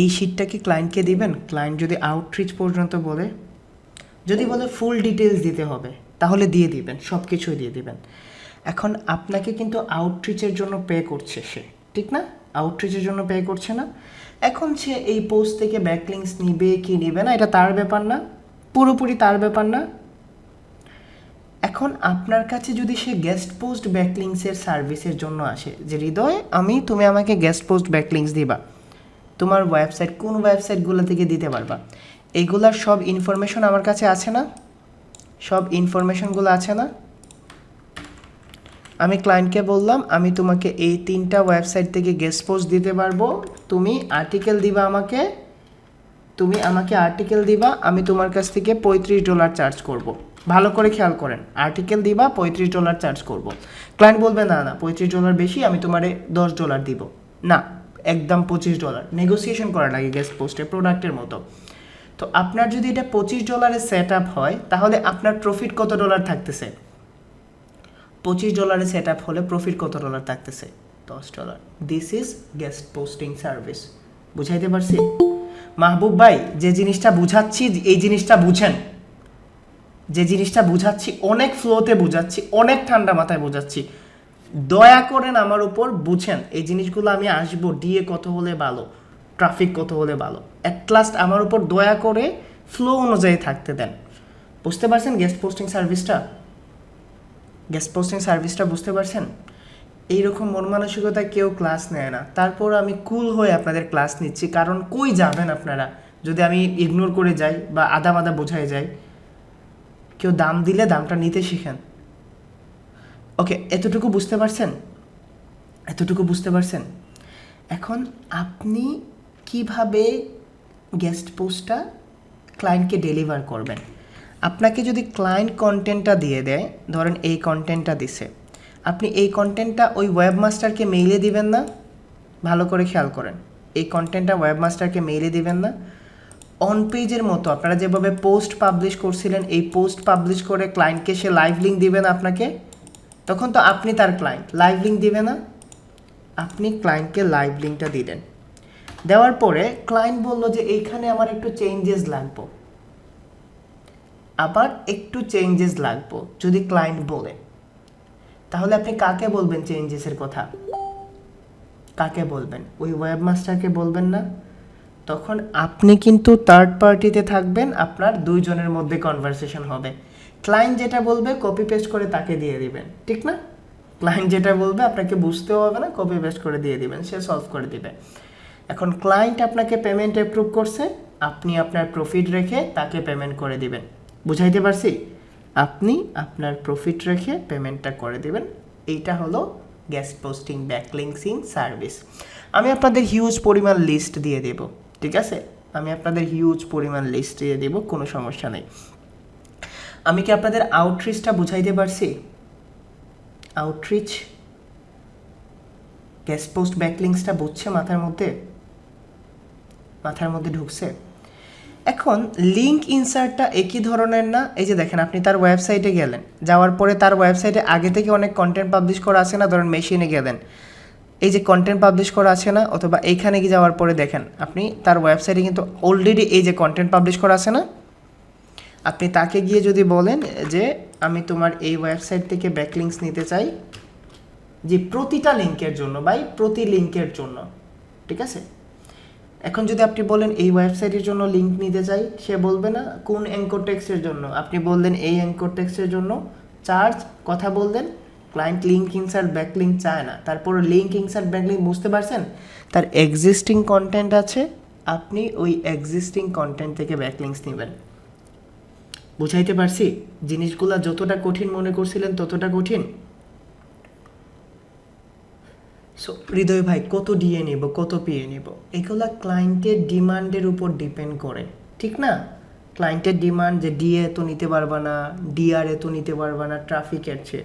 এই শিটটা কি ক্লায়েন্টকে দিবেন? ক্লায়েন্ট যদি আউটরিচ পর্যন্ত বলে, যদি বলে ফুল ডিটেলস দিতে হবে, তাহলে দিয়ে দিবেন, সব কিছুই দিয়ে দিবেন। এখন আপনাকে কিন্তু আউটরিচের জন্য পে করছে সে, ঠিক না? আউটরিচের জন্য পে করছে না? এখন সে এই পোস্ট থেকে ব্যাকলিংস নিবে কি নিবে না, এটা তার ব্যাপার না, পুরোপুরি তার ব্যাপার না। এখন আপনার কাছে যদি সে গেস্ট পোস্ট ব্যাকলিংসের সার্ভিসের জন্য আসে, যে হৃদয় তুমি আমাকে গেস্ট পোস্ট ব্যাকলিংস দিবা, তোমার ওয়েবসাইট কোন ওয়েবসাইটগুলো থেকে দিতে পারবা, এইগুলার সব ইনফরমেশন আমার কাছে আছে না? সব ইনফরমেশনগুলো আছে না? আমি ক্লায়েন্টকে বললাম আমি তোমাকে এই 3টা ওয়েবসাইট থেকে গেস্ট পোস্ট দিতে পারবো, তুমি আর্টিকেল দিবা আমাকে, আর্টিকেল দিবা, আমি তোমার কাছ থেকে $35 চার্জ করব। ভালো করে খেয়াল করেন, আর্টিকেল দিবা, $35 চার্জ করব। ক্লায়েন্ট বলবে না না $35 বেশি, আমি তোমারে $10 দিব। না, একদম $25। নেগোসিয়েশন করা লাগে গেস্ট পোস্টে, প্রোডাক্টের মতো। তো আপনার যদি এটা $25 সেট আপ হয়, তাহলে আপনার প্রফিট কত ডলার থাকতেছে? $25 সেট আপ হলে প্রফিট কত ডলার থাকতেছে? $10। This is guest posting service. বুঝাইতে পারছি? মাহবুব ভাই, যে জিনিসটা বুঝাচ্ছি এই জিনিসটা বুঝেন, যে জিনিসটা বুঝাচ্ছি অনেক ফ্লোতে বুঝাচ্ছি, অনেক ঠান্ডা মাথায় বুঝাচ্ছি, দয়া করেন আমার উপর বুঝেন। এই জিনিসগুলো আমি আসবো, ডিএ কত হলে ভালো, ট্রাফিক কত হলে ভালো, অ্যাট লাস্ট আমার উপর দয়া করে ফ্লো অনুযায়ী থাকতে দেন। বুঝতে পারছেন গেস্ট পোস্টিং সার্ভিসটা? গেস্ট পোস্টিং সার্ভিসটা বুঝতে পারছেন? এইরকম মন মানসিকতায় কেউ ক্লাস নেয় না, তারপর আমি কুল হয়ে আপনাদের ক্লাস নিচ্ছি। কারণ কই যাবেন আপনারা যদি আমি ইগনোর করে যাই বা আদা মাদা বোঝাই যাই? কেউ দাম দিলে দামটা নিতে শিখেন। ওকে, এতটুকু বুঝতে পারছেন? এতটুকু বুঝতে পারছেন? এখন আপনি কিভাবে গেস্ট পোস্টটা ক্লায়েন্টকে ডেলিভার করবেন? আপনাকে যদি ক্লায়েন্ট কন্টেন্টটা দিয়ে দেয়, ধরেন এই কন্টেন্টটা দিছে, আপনি এই কন্টেন্টটা ওই ওয়েবমাস্টারকে মেইলে দিবেন না? ভালো করে খেয়াল করেন, এই কন্টেন্টটা ওয়েবমাস্টারকে মেইলে দিবেন না? অন পেজের মতো আপনারা যেভাবে পোস্ট পাবলিশ করছিলেন, এই পোস্ট পাবলিশ করে ক্লায়েন্টকে সে লাইভ লিঙ্ক দিবে না আপনাকে? তখন তো আপনি তার ক্লায়েন্ট, লাইভ লিঙ্ক দিবে না? আপনি ক্লায়েন্টকে লাইভ লিঙ্কটা দিলেন, দেওয়ার পরে ক্লায়েন্ট বলল যে এইখানে আমার একটু চেঞ্জেস লাগবো, আবার একটু চেঞ্জেস লাগবো যদি ক্লায়েন্ট বলে, তাহলে আপনি কাকে বলবেন চেঞ্জেসের কথা? কাকে বলবেন? ওই ওয়েবমাস্টারকে বলবেন না? তখন আপনি কিন্তু থার্ড পার্টিতে থাকবেন, আপনার দুইজনের মধ্যে কনভারসেশন হবে। ক্লায়েন্ট যেটা বলবে কপি পেস্ট করে তাকে দিয়ে দিবেন, ঠিক না? ক্লায়েন্ট যেটা বলবে আপনাকে বুঝতেও হবে না, কপি পেস্ট করে দিয়ে দিবেন, সে সলভ করে দিবে। এখন ক্লায়েন্ট আপনাকে পেমেন্ট অ্যাপ্রুভ করছে, আপনি আপনার প্রফিট রেখে তাকে পেমেন্ট করে দিবেন। বুঝাইতে পারছি? আপনি আপনার প্রফিট রেখে পেমেন্টটা করে দিবেন। এইটা হলো গেস্ট পোস্টিং ব্যাকলিংকিং সার্ভিস। আমি আপনাদের হিউজ পরিমাণ লিস্ট দিয়ে দেব, ঠিক আছে? আমি আপনাদের হিউজ পরিমাণ লিস্ট দিয়ে দেব, কোনো সমস্যা নেই। আমি কি আপনাদের আউটরিচটা বুঝাইতে পারছি? আউটরিচ গেস্ট পোস্ট ব্যাকলিংসটা বুঝছে মাথার মধ্যে ঢুকছে? এখন লিঙ্ক ইনসার্টটা একই ধরনের না? এই যে দেখেন, আপনি তার ওয়েবসাইটে গেলেন, যাওয়ার পরে তার ওয়েবসাইটে আগে থেকে অনেক কন্টেন্ট পাবলিশ করা আছে না? ধরেন মেশিনে গেলেন, এই যে কন্টেন্ট পাবলিশ করা আছে না? অথবা এইখানে গিয়ে যাওয়ার পরে দেখেন আপনি তার ওয়েবসাইটে কিন্তু অলরেডি এই যে কন্টেন্ট পাবলিশ করা আছে না? আপনি তাকে গিয়ে যদি বলেন যে আমি তোমার এই ওয়েবসাইট থেকে ব্যাকলিংকস নিতে চাই, যে প্রতিটা লিঙ্কের জন্য, প্রতি লিঙ্কের জন্য, ঠিক আছে? এখন যদি আপনি বলেন এই ওয়েবসাইটের জন্য লিঙ্ক নিতে চাই, সে বলবে না কোন অ্যাঙ্কর টেক্সটের জন্য। আপনি বললেন এই অ্যাঙ্কর টেক্সটের জন্য, চার্জ, কথা বললেন। ক্লায়েন্ট লিঙ্ক ইনসার্ট ব্যাকলিঙ্ক চায় না। তারপর লিঙ্ক ইনসার্ট ব্যাকলিঙ্ক, বুঝতে পারছেন? তার এক্সিস্টিং কন্টেন্ট আছে, আপনি ওই এক্সিস্টিং কন্টেন্ট থেকে ব্যাকলিঙ্কস নেবেন। বুঝাইতে পারছি? জিনিসগুলো যতটা কঠিন মনে করছিলেন ততটা কঠিন। সো হৃদয় ভাই, কত ডিএ নিব, কত পিএ নিব, এগুলা ক্লায়েন্টের ডিমান্ডের উপর ডিপেন্ড করে, ঠিক না? ক্লায়েন্টের ডিমান্ড যে ডিএ তো নিতে পারবা না, ডিআর এ তো নিতে পারবা না ট্রাফিকের চেয়ে।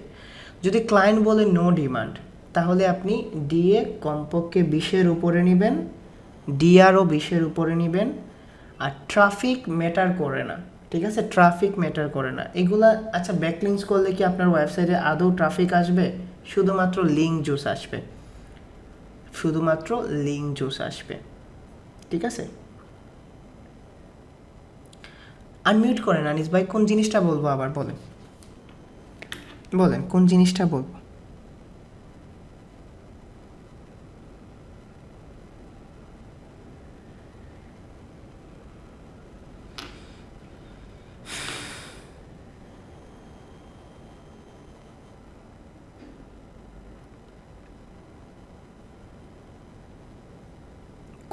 যদি ক্লায়েন্ট বলে নো ডিমান্ড, তাহলে আপনি ডিএ কমপক্ষে 20-এর উপরে নেবেন, ডিআরও 20-এর উপরে নেবেন। আর ট্রাফিক ম্যাটার করে না, ঠিক আছে? ট্রাফিক ম্যাটার করে না এগুলা। আচ্ছা, ব্যাকলিংকস করলে কি আপনার ওয়েবসাইটে আদৌ ট্রাফিক আসবে? শুধুমাত্র লিঙ্ক জুস আসবে, শুধুমাত্র লিঙ্ক জুস আসবে, ঠিক আছে? আনমিউট করেন আনিস ভাই। কোন জিনিসটা বলবো আবার বলেন, বলেন কোন জিনিসটা বলবো?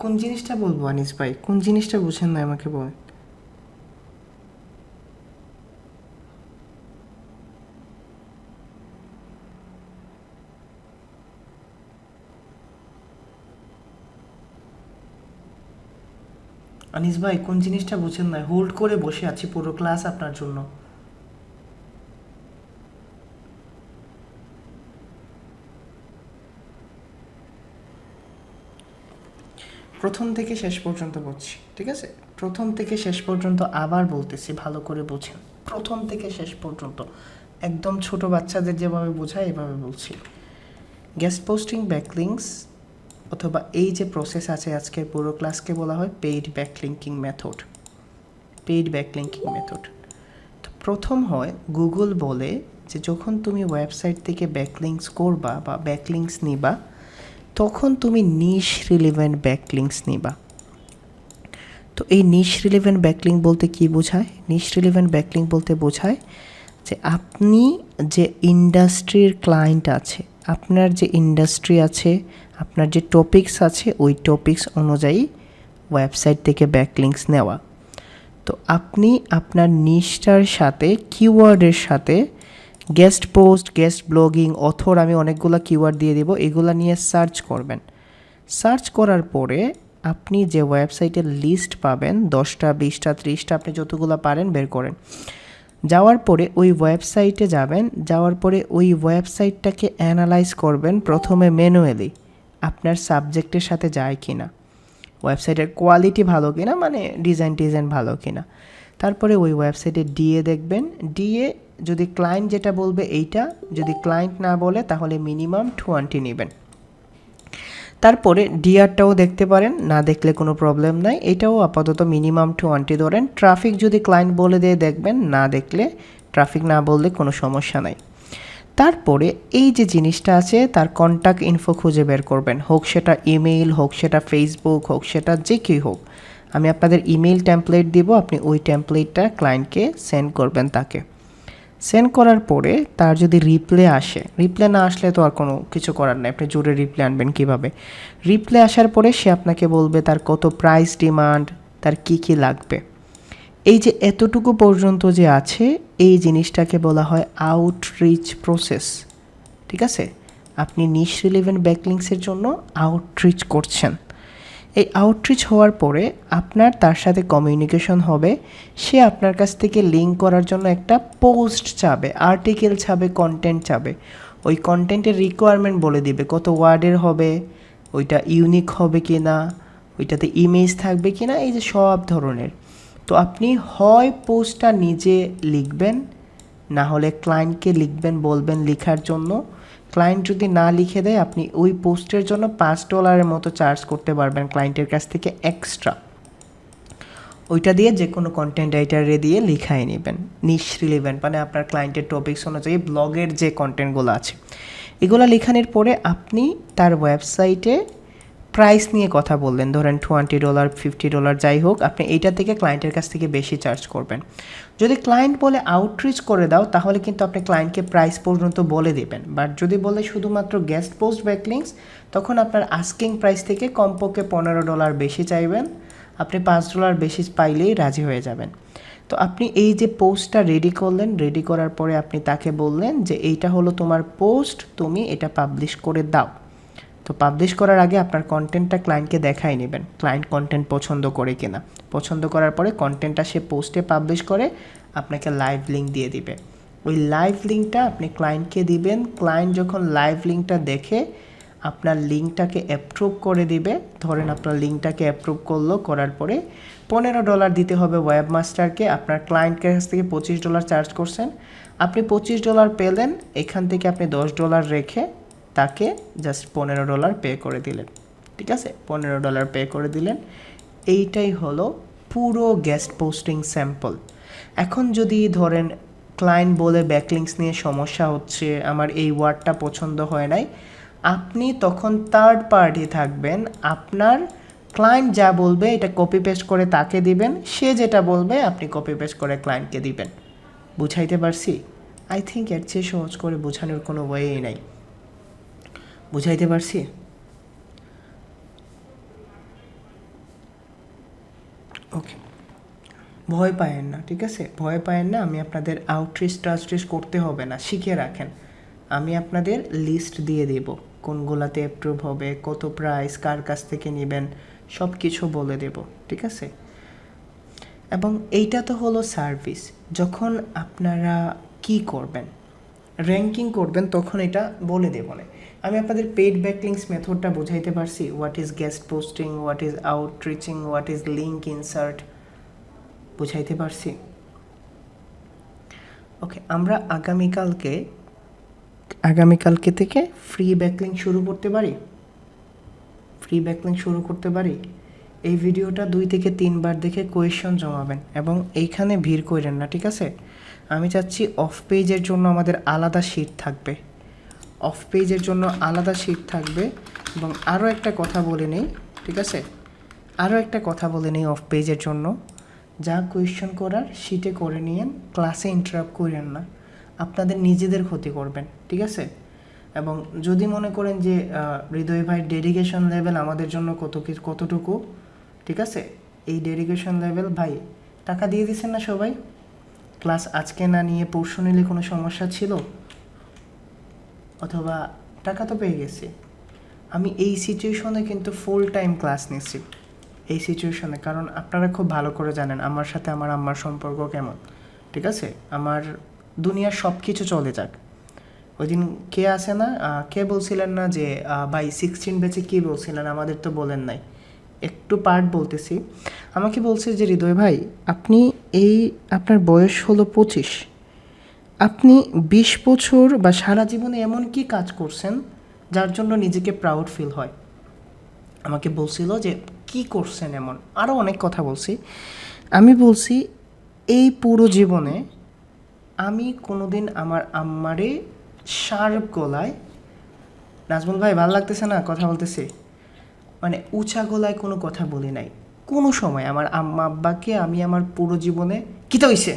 কোন জিনিসটা বলবো আনিস ভাই? কোন জিনিসটা বুঝেন না আমাকে বলেন। আনিস ভাই, কোন জিনিসটা বুঝেন না? হোল্ড করে বসে আছি পুরো ক্লাস আপনার জন্য। প্রথম থেকে শেষ পর্যন্ত বলছি, ঠিক আছে? প্রথম থেকে শেষ পর্যন্ত আবার বলতেছি, ভালো করে বুঝেন। প্রথম থেকে শেষ পর্যন্ত একদম ছোট বাচ্চাদের যেভাবে বোঝায় এভাবে বলছি। গেস্ট পোস্টিং ব্যাকলিংকস অথবা এই যে প্রসেস আছে আজকের পুরো ক্লাসকে বলা হয় paid backlinking method. Paid backlinking method. তো প্রথম হয়, গুগল বলে যে যখন তুমি ওয়েবসাইট থেকে ব্যাকলিংকস করবা বা ব্যাকলিংকস নিবা, তখন তুমি নিশ রিলেভেন্ট ব্যাকলিংকস নিবা। তো এই নিশ রিলেভেন্ট ব্যাকলিঙ্ক বলতে কি বোঝায়? নিশ রিলেভেন্ট ব্যাকলিঙ্ক বলতে বোঝায় যে আপনি যে ইন্ডাস্ট্রির ক্লায়েন্ট আছে, আপনার যে ইন্ডাস্ট্রি আছে, আপনার যে টপিকস আছে, ওই টপিকস অনুযায়ী ওয়েবসাইট থেকে ব্যাকলিংকস নেওয়া। তো আপনি আপনার নিশটার সাথে, কিওয়ার্ডের সাথে guest post, guest blogging, author, আমি অনেকগুলো কিওয়ার্ড দিয়ে দেবো, এগুলো নিয়ে সার্চ করবেন। সার্চ করার পরে আপনি যে ওয়েবসাইটের লিস্ট পাবেন, 10টা 20টা 30টা, আপনি যতগুলো পারেন বের করেন। যাওয়ার পরে ওই ওয়েবসাইটে যাবেন, যাওয়ার পরে ওই ওয়েবসাইটটাকে অ্যানালাইজ করবেন প্রথমে ম্যানুয়ালি, আপনার সাবজেক্টের সাথে যায় কি না, ওয়েবসাইটের কোয়ালিটি ভালো কি না, মানে ডিজাইন ভালো কি না। তারপরে ওই ওয়েবসাইটে ডিএ দেখবেন। ডিএ যদি ক্লায়েন্ট যেটা বলবে এইটা, যদি ক্লায়েন্ট না বলে তাহলে মিনিমাম 20 নেবেন। তারপরে ডিআরটাও দেখতে পারেন, না দেখলে কোনো প্রবলেম নাই, এটাও আপাতত মিনিমাম 20 ধরেন। ট্রাফিক যদি ক্লায়েন্ট বলে দিয়ে দেখবেন, না দেখলে, ট্রাফিক না বললে কোনো সমস্যা নাই। তারপরে এই যে জিনিসটা আছে তার কন্ট্যাক্ট ইনফো খুঁজে বের করবেন, হোক সেটা ইমেইল, হোক সেটা ফেসবুক, হোক সেটা যে কেউ হোক। আমি আপনাদের ইমেইল টেমপ্লেট দিব, আপনি ওই টেমপ্লেটটা ক্লায়েন্টকে সেন্ড করবেন তাকে। সেন্ড করার পরে তার যদি রিপ্লে আসে, রিপ্লে না আসলে তো আর কোনো কিছু করার নেই, আপনি জোরে রিপ্লে আনবেন কীভাবে। রিপ্লে আসার পরে সে আপনাকে বলবে তার কত প্রাইস ডিমান্ড, তার কি কি লাগবে। এই যে এতটুকু পর্যন্ত যে আছে এই জিনিসটাকে বলা হয় আউটরিচ প্রসেস, ঠিক আছে। আপনি নিশ রিলেভেন্ট ব্যাকলিংসের জন্য আউটরিচ করছেন। এই আউটরিচ হওয়ার পরে আপনার তার সাথে কমিউনিকেশন হবে, সে আপনার কাছ থেকে লিঙ্ক করার জন্য একটা পোস্ট চাবে, আর্টিকেল চাবে, কন্টেন্ট চাবে। ওই কন্টেন্টের রিকোয়ারমেন্ট বলে দিবে কত ওয়ার্ডের হবে, ওইটা ইউনিক হবে কি না, ওইটাতে ইমেজ থাকবে কি না, এই যে সব ধরনের। তো আপনি হয় পোস্টটা নিজে লিখবেন, না হলে ক্লায়েন্টকে লিখবেন, বলবেন লেখার জন্য। ক্লায়েন্ট যদি না লিখে দেয় আপনি ওই পোস্টের জন্য $5 মতো চার্জ করতে পারবেন ক্লায়েন্টের কাছ থেকে এক্সট্রা। ওইটা দিয়ে যে কোনো কন্টেন্ট রাইটারে দিয়ে লিখাই নেবেন নিশ রিলেভেন্ট, মানে আপনার ক্লায়েন্টের টপিকস অনুযায়ী ব্লগের যে কন্টেন্টগুলো আছে এগুলো লেখানোর পরে আপনি তার ওয়েবসাইটে প্রাইস নিয়ে কথা বললেন, ধরেন $20, $50 যাই হোক, আপনি এইটা থেকে ক্লায়েন্টের কাছ থেকে বেশি চার্জ করবেন। যদি ক্লায়েন্ট বলে আউটরিচ করে দাও তাহলে কিন্তু আপনি ক্লায়েন্টকে প্রাইস পর্যন্ত বলে দেবেন। বাট যদি বলে শুধুমাত্র গেস্ট পোস্ট ব্যাকলিংস, তখন আপনার আস্কিং প্রাইস থেকে কমপক্ষে $15 বেশি চাইবেন, আপনি $5 বেশি পাইলেই রাজি হয়ে যাবেন। তো আপনি এই যে পোস্টটা রেডি করলেন, রেডি করার পরে আপনি তাকে বললেন যে এইটা হলো তোমার পোস্ট, তুমি এটা পাবলিশ করে দাও। তো পাবলিশ করার আগে আপনার কন্টেন্টটা ক্লায়েন্টকে দেখাই নেবেন, ক্লায়েন্ট কন্টেন্ট পছন্দ করে কিনা। পছন্দ করার পরে কন্টেন্টটা সে পোস্টে পাবলিশ করে আপনাকে লাইভ লিঙ্ক দিয়ে দিবে। ওই লাইভ লিঙ্কটা আপনি ক্লায়েন্টকে দিবেন। ক্লায়েন্ট যখন লাইভ লিঙ্কটা দেখে আপনার লিঙ্কটাকে অ্যাপ্রুভ করে দিবে, ধরেন আপনার লিঙ্কটাকে অ্যাপ্রুভ করলো, করার পরে $15 দিতে হবে ওয়েবমাস্টারকে। আপনার ক্লায়েন্টের কাছ থেকে $25 চার্জ করছেন, আপনি $25 পেলেন, এখান থেকে আপনি $10 রেখে তাকে জাস্ট $15 পে করে দিলেন, ঠিক আছে। $15 পে করে দিলেন। এইটাই হলো পুরো গেস্ট পোস্টিং স্যাম্পল। এখন যদি ধরেন ক্লায়েন্ট বলে ব্যাকলিংস নিয়ে সমস্যা হচ্ছে, আমার এই ওয়ার্ডটা পছন্দ হয় নাই, আপনি তখন থার্ড পার্টি থাকবেন, আপনার ক্লায়েন্ট যা বলবে এটা কপি পেস্ট করে তাকে দিবেন, সে যেটা বলবে আপনি কপি পেস্ট করে ক্লায়েন্টকে দিবেন। বুঝাইতে পারছি? আই থিঙ্ক এর চেয়ে সহজ করে বোঝানোর কোনো ওয়েই নাই। বুঝাইতে পারছি? ওকে, ভয় পায়েন না, ঠিক আছে, ভয় পায়েন না। আমি আপনাদের আউটরিচ টাউটরিচ করতে হবে না, শিখে রাখেন। আমি আপনাদের লিস্ট দিয়ে দেব কোনগুলাতে অ্যাপ্রুভ হবে, কত প্রাইস, কার কাছ থেকে নেবেন, সব কিছু বলে দেব, ঠিক আছে। এবং এইটা তো হলো সার্ভিস। যখন আপনারা কি করবেন, র্যাঙ্কিং করবেন, তখন এটা বলে দেব না। আমি আপনাদের পেইড ব্যাকলিংস মেথডটা বুঝাইতে পারছি। What is guest posting, what is outreaching, what is link insert, বুঝাইতে পারছি? ওকে, আমরা আগামীকালকে থেকে ফ্রি ব্যাকলিং শুরু করতে পারি। এই ভিডিওটা 2 থেকে 3 বার দেখে কোয়েশ্চন জমাবেন এবং এইখানে ভিড় করেন না, ঠিক আছে। আমি চাচ্ছি অফ পেজের জন্য আমাদের আলাদা শিট থাকবে, এবং আরও একটা কথা বলে নেই, ঠিক আছে, অফ পেজের জন্য যা কোয়েশ্চন করার শিটে করে নিয়েন, ক্লাসে ইন্টারাপ্ট করেন না, আপনাদের নিজেদের ক্ষতি করবেন, ঠিক আছে। এবং যদি মনে করেন যে হৃদয় ভাই ডেডিকেশন লেভেল আমাদের জন্য কতটুকু, ঠিক আছে, এই ডেডিকেশন লেভেল, ভাই টাকা দিয়ে দিচ্ছেন না সবাই, ক্লাস আজকে না নিয়ে পরশু নিলে কোনো সমস্যা ছিল, অথবা টাকা তো পেয়ে গেছি। আমি এই সিচুয়েশনে কিন্তু ফুল টাইম ক্লাস নিচ্ছি, এই সিচুয়েশনে, কারণ আপনারা খুব ভালো করে জানেন আমার সাথে আমার আম্মার সম্পর্ক কেমন, ঠিক আছে। আমার দুনিয়ার সব কিছু চলে যাক, ওই দিন কে বলছিলেন না যে ভাই 16 ব্যাচে কী বলছিলেন, আমাদের তো বলেন নাই, একটু পার্ট বলতেছি। আমাকে বলছে যে হৃদয় ভাই আপনার বয়স হলো 25, আপনি 20 বছর বা সারা জীবনে এমন কি কাজ করছেন যার জন্য নিজেকে প্রাউড ফিল হয়। আমাকে বলছিল যে কি করছেন এমন, আরও অনেক কথা বলছি। আমি বলছি এই পুরো জীবনে আমি কোনোদিন আমার আম্মারে শার্প গলায়, নাজমুল ভাই ভালো লাগতেছে না কথা বলতেছি, মানে উঁচা গলায় কোনো কথা বলি নাই কোনো সময়। আমার আম্মা আব্বাকে আমি আমার পুরো জীবনে কী তো হইছে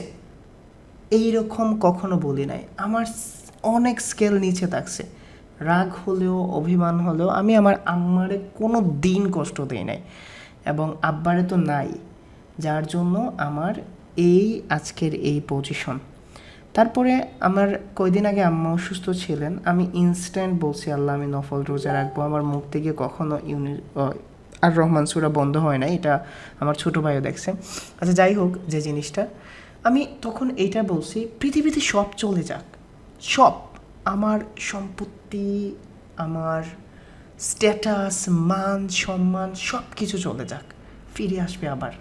এইরকম কখনো বলি নাই। আমার অনেক স্কেল নিচে থাকছে, রাগ হলেও অভিমান হলেও আমি আমার আম্মারে কোনো দিন কষ্ট দেই নাই, এবং আব্বারে তো নাই, যার জন্য আমার এই আজকের এই পজিশন। তারপরে আমার কয়দিন আগে আম্মা অসুস্থ ছিলেন, আমি ইনস্ট্যান্ট বলছি আল্লাহ আমি নফল রোজা রাখবো, আমার মুখ থেকে কখনো আর রহমান সুরা বন্ধ হয় না, এটা আমার ছোটো ভাইও দেখছে। আচ্ছা যাই হোক, যে জিনিসটা আমি তখন এইটা বলছি, পৃথিবীতে সব চলে যাক, সব, আমার সম্পত্তি, আমার স্ট্যাটাস, মান সম্মান সব কিছু চলে যাক, ফিরে আসবে আবার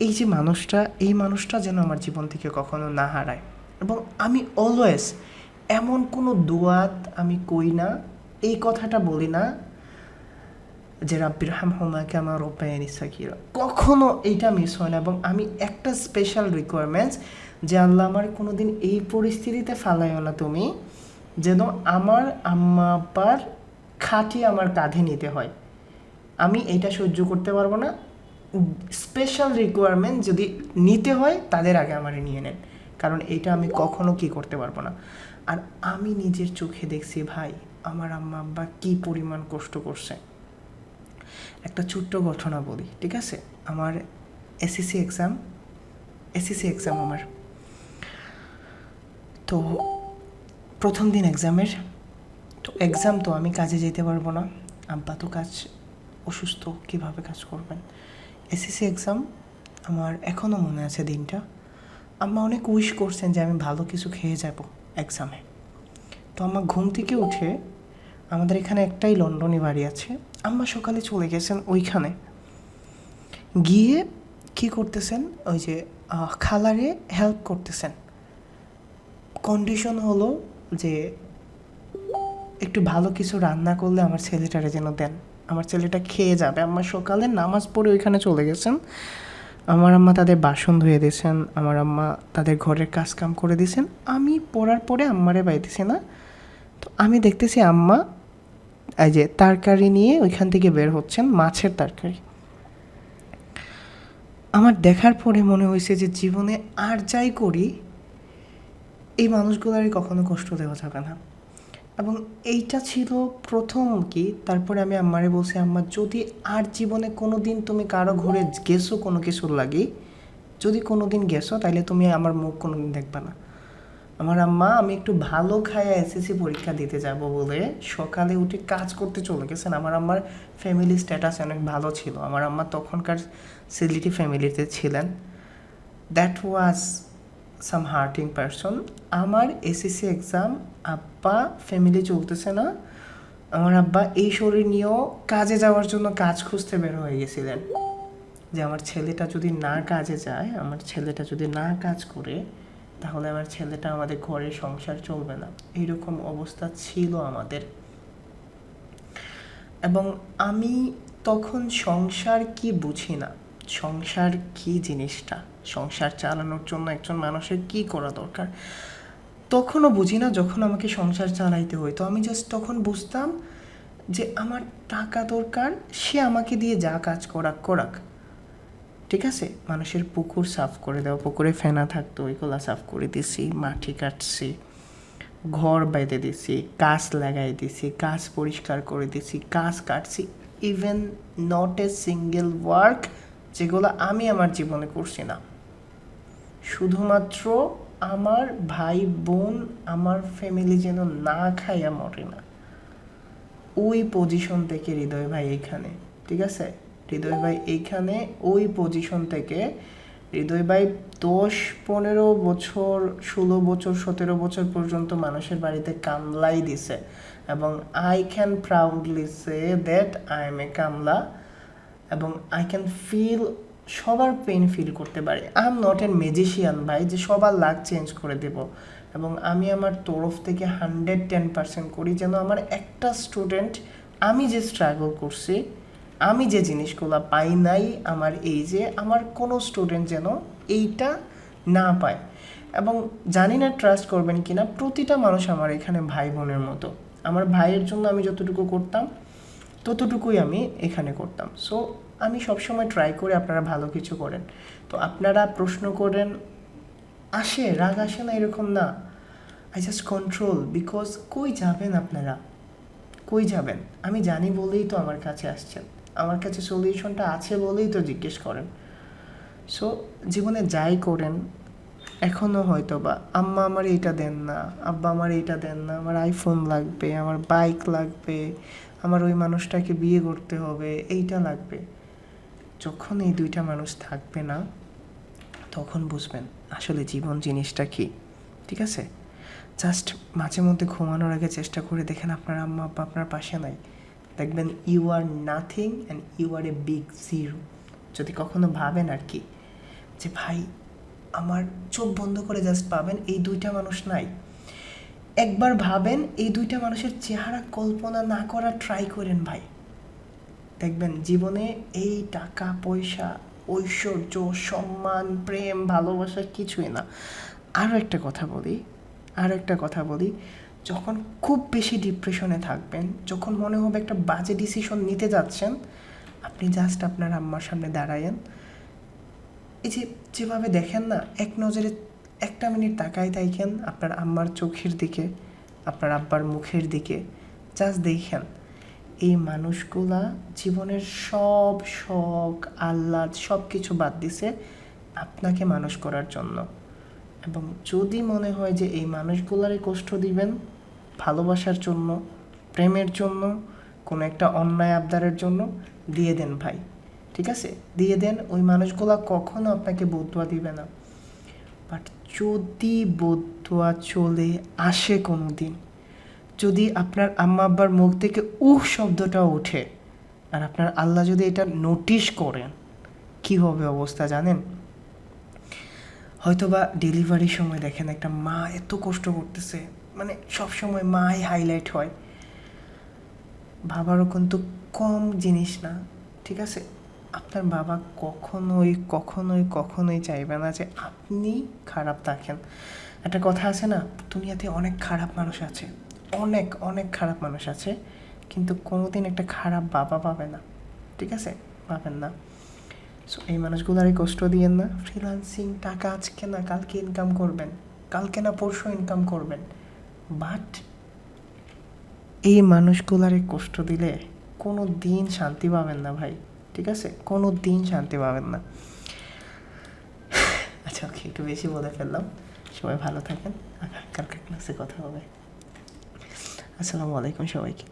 এই যে মানুষটা, এই মানুষটা যেন আমার জীবন থেকে কখনো না হারায়। এবং আমি অলওয়েজ এমন কোনো দোয়াত আমি কই না, এই কথাটা বলি না যে রাব্বির হামহুমা কামা রাব্বায়ানি সাগীরা, কখনো এইটা মিস হয় না। এবং আমি একটা স্পেশাল রিকোয়ারমেন্টস যে আল্লাহ আমার কোনো দিন এই পরিস্থিতিতে ফালাইও না তুমি, যেন আমার আম্মা আব্বার খাটি আমার কাঁধে নিতে হয়, আমি এইটা সহ্য করতে পারবো না। স্পেশাল রিকোয়ারমেন্ট যদি নিতে হয় তাদের আগে আমারে নিয়ে নেন, কারণ এইটা আমি কখনো কি করতে পারবো না। আর আমি নিজের চোখে দেখছি ভাই আমার আম্মা আব্বা কী পরিমাণ কষ্ট করছে। একটা ছোট্ট ঘটনা বলি, ঠিক আছে? আমার এসএসসি এক্সাম আমার, তো প্রথম দিন এক্সামের, তো এক্সাম তো আমি কাজে যেতে পারবো না, আব্বা তো অসুস্থ, কীভাবে কাজ করবেন। এসএসসি এক্সাম আমার এখনও মনে আছে দিনটা, আম্মা অনেক উইশ করছেন যে আমি ভালো কিছু খেয়ে যাব এক্সামে। তো আম্মা ঘুম থেকে উঠে, আমাদের এখানে একটাই লন্ডনে বাড়ি আছে, আম্মা সকালে চলে গেছেন ওইখানে, গিয়ে কি করতেছেন, ওই যে খালারে হেল্প করতেছেন। কন্ডিশন হলো যে একটু ভালো কিছু রান্না করলে আমার ছেলেটারে যেন দেন, আমার ছেলেটা খেয়ে যাবে। আম্মা সকালে নামাজ পড়ে ওইখানে চলে গেছেন, আমার আম্মা তাদের বাসন ধুয়ে দিয়েছেন, আমার আম্মা তাদের ঘরের কাজ কাম করে দিয়েছেন। আমি পড়ার পরে আম্মারে পাইতেছি না, তো আমি দেখতেছি আম্মা এই যে তরকারি নিয়ে ওইখান থেকে বের হচ্ছেন, মাছের তরকারি। আমার দেখার পরে মনে হয়েছে যে জীবনে আর যাই করি এই মানুষগুলোরই কখনো কষ্ট দেওয়া যাবে না। এবং এইটা ছিল প্রথম কি, তারপরে আমি আম্মারে বলছি আম্মা যদি আর জীবনে কোনো দিন তুমি কারো ঘরে গেছো কোনো কিছুর লাগি, যদি কোনো দিন গেছো তাহলে তুমি আমার মুখ কোনো দিন দেখবে না। আমার আম্মা আমি একটু ভালো খাইয়া এসএসসি পরীক্ষা দিতে যাব বলে সকালে উঠে কাজ করতে চলে গেছেন। আমার আম্মার ফ্যামিলি স্ট্যাটাস অনেক ভালো ছিল, আমার আম্মা তখনকার সিলেটি ফ্যামিলিতে ছিলেন। That was some hurting person. আমার এসএসসি এক্সাম, আব্বা ফ্যামিলি চলতেছে না, আমার আব্বা এই শরীর নিয়েও কাজে যাওয়ার জন্য কাজ খুঁজতে বের হয়ে গেছিলেন, যে আমার ছেলেটা যদি না কাজে যায়, আমার ছেলেটা যদি না কাজ করে, তাহলে আমার ছেলেটা আমাদের ঘরে সংসার চলবে না, এইরকম অবস্থা ছিল আমাদের। এবং আমি তখন সংসার কি বুঝি না, সংসার কি জিনিসটা, সংসার চালানোর জন্য একজন মানুষের কি করা দরকার তখনও বুঝি না। যখন আমাকে সংসার চালাইতে হইতো আমি জাস্ট তখন বুঝতাম যে আমার টাকা দরকার, সে আমাকে দিয়ে যা কাজ করাক, ঠিক আছে? মানুষের পুকুর সাফ করে দেওয়া, পুকুরে ফেনা থাকতো ওইগুলা সাফ করে দিছি, মাটি কাটছি, ঘর বেঁধে দিছি, গাছ লাগাই দিছি, গাছ পরিষ্কার করে দিছি, গাছ কাটছি, even not a single work যেগুলো আমি আমার জীবনে করছি না। শুধুমাত্র আমার ভাই বোন, আমার ফ্যামিলি যেন না খাইয়া মরে না, ওই পজিশন থেকে হৃদয় ভাই এইখানে, ঠিক আছে? হৃদয় ভাই এইখানে ওই পজিশন থেকে হৃদয় ভাই 10-15 বছর, 16 বছর, 17 বছর পর্যন্ত মানুষের বাড়িতে কামলাই দিছে। এবং I can proudly say that I am a কামলা, এবং আই ক্যান ফিল, সবার পেন ফিল করতে পারি। I am not an magician ভাই যে সবার লাক চেঞ্জ করে দেব। এবং আমি আমার তরফ থেকে 110% করি যেন আমার একটা স্টুডেন্ট, আমি যে স্ট্রাগল করছি, আমি যে জিনিসগুলো পাই নাই আমার এই যে, আমার কোনো স্টুডেন্ট যেন এইটা না পায়। এবং জানি না ট্রাস্ট করবেন কিনা, প্রতিটা মানুষ আমার এখানে ভাই বোনের মতো। আমার ভাইয়ের জন্য আমি যতটুকু করতাম ততটুকুই আমি এখানে করতাম। সো আমি সবসময় ট্রাই করি আপনারা ভালো কিছু করেন। তো আপনারা প্রশ্ন করেন, আসে রাগ আসে না এরকম না, আই জাস্ট কন্ট্রোল, বিকজ কই যাবেন আপনারা, কই যাবেন? আমি জানি বলেই তো আমার কাছে আসছেন, আমার কাছে সলিউশনটা আছে বলেই তো জিজ্ঞেস করেন। সো জীবনে যাই করেন, এখনও হয়তো বা আম্মা আমার এইটা দেন না, আব্বা আমার এইটা দেন না, আমার আইফোন লাগবে, আমার বাইক লাগবে, আমার ওই মানুষটাকে বিয়ে করতে হবে, এইটা লাগবে। যখন এই দুইটা মানুষ থাকবে না, তখন বুঝবেন আসলে জীবন জিনিসটা কী। ঠিক আছে? জাস্ট মাঝে মধ্যে ঘুমানোর আগে চেষ্টা করে দেখেন আপনার আম্মা আব্বা আপনার পাশে নাই, দেখবেন you are nothing and you are a big zero. যদি কখনো ভাবেন আর কি যে ভাই আমার চোখ বন্ধ করে জাস্ট পাবেন এই দুইটা মানুষ নাই, একবার ভাবেন এই দুইটা মানুষের চেহারা কল্পনা না করা ট্রাই করেন ভাই, দেখবেন জীবনে এই টাকা পয়সা ঐশ্বর্য সম্মান প্রেম ভালোবাসা কিছুই না। আরও একটা কথা বলি, যখন খুব বেশি ডিপ্রেশনে থাকবেন, যখন মনে হবে একটা বাজে ডিসিশন নিতে যাচ্ছেন, আপনি জাস্ট আপনার আম্মার সামনে দাঁড়ায়েন, এই যেভাবে দেখেন না, এক নজরে 1 মিনিট তাকায় থাকেন আপনার আম্মার চোখের দিকে, আপনার আব্বার মুখের দিকে, জাস্ট দেখেন এই মানুষগুলা জীবনের সব শখ আহ্লাদ সব কিছু বাদ দিছে আপনাকে মানুষ করার জন্য। এবং যদি মনে হয় যে এই মানুষগুলারই কষ্ট দিবেন ভালোবাসার জন্য, প্রেমের জন্য, কোনো একটা অন্যায় আবদারের জন্য, দিয়ে দেন ভাই, ঠিক আছে? দিয়ে দেন, ওই মানুষগুলা কখনো আপনাকে বদুয়া দিবে না। বাট যদি বদুয়া চলে আসে কোনো দিন, যদি আপনার আম্মা আব্বার মুখ থেকে শব্দটা ওঠে, আর আপনার আল্লাহ যদি এটা নোটিশ করেন, কি হবে অবস্থা জানেন? হয়তোবা ডেলিভারির সময় দেখেন একটা মা এত কষ্ট করতেছে, মানে সবসময় মাই হাইলাইট হয়, বাবারও কিন্তু কম জিনিস না, ঠিক আছে? আপনার বাবা কখনোই চাইবে না যে আপনি খারাপ থাকেন। একটা কথা আছে না, দুনিয়াতে অনেক খারাপ মানুষ আছে, অনেক খারাপ মানুষ আছে, কিন্তু কোনোদিন একটা খারাপ বাবা পাবে না, ঠিক আছে? পাবেন না। সো এই মানুষগুলারই কষ্ট দিয়েন না। ফ্রিল্যান্সিং টাকা আজকে না কালকে ইনকাম করবেন, কালকে না পরশু ইনকাম করবেন, বাট এই মানুষগুলারে কষ্ট দিলে কোনো দিন শান্তি পাবেন না ভাই, ঠিক আছে? কোনো দিন শান্তি পাবেন না। আচ্ছা ওকে, একটু বেশি বলে ফেললাম। সবাই ভালো থাকেন, কালকে ক্লাসে কথা হবে। আসসালামু আলাইকুম সবাইকে।